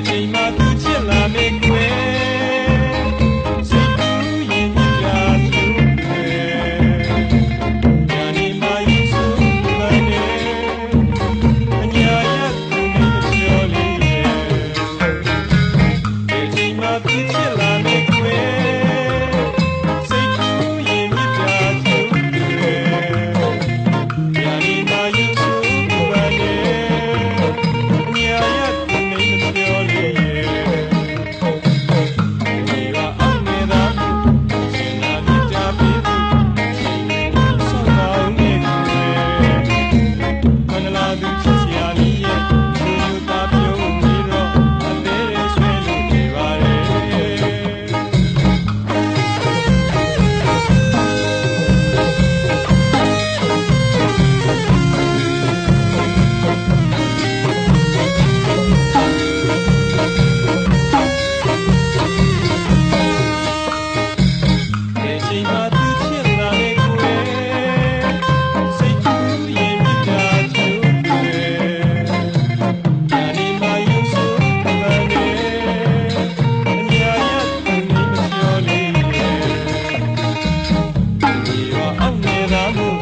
ချိန်မှသူချစ်လာမေကွယ်စိတ်ကူးရင်မြပြသူညာနေမှယူဆိုမှန်နေအညာရက်သူမပြောလေးရဲ့ချိန်မှသူချစ်လာမေကွယ်စိတ်ကူးရင်မြပြသူညာနေမှယူဆိုမှန်နေအညာရက်သူမပြောလေးI'm